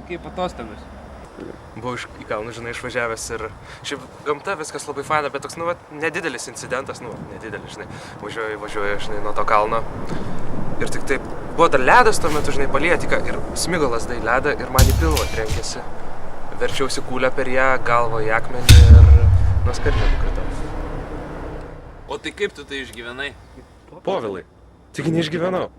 Tai kaip atostogos? Buvau į kalnus, žinai, išvažiavęs ir šiaip gamta viskas labai faina, bet toks, nedidelis incidentas, nedidelis, žinai, važiuoju, žinai, nuo to kalno. Ir tik taip, buvo dar ledas tuo metu, žinai, palietika ir smigo lazdai ledą ir man į pilvą trenkėsi. Verčiausi kūlę per ją, galvą į akmenį ir nuo skardžio nukritau. O tai kaip tu tai išgyvenai? Povilai, tik neišgyvenau.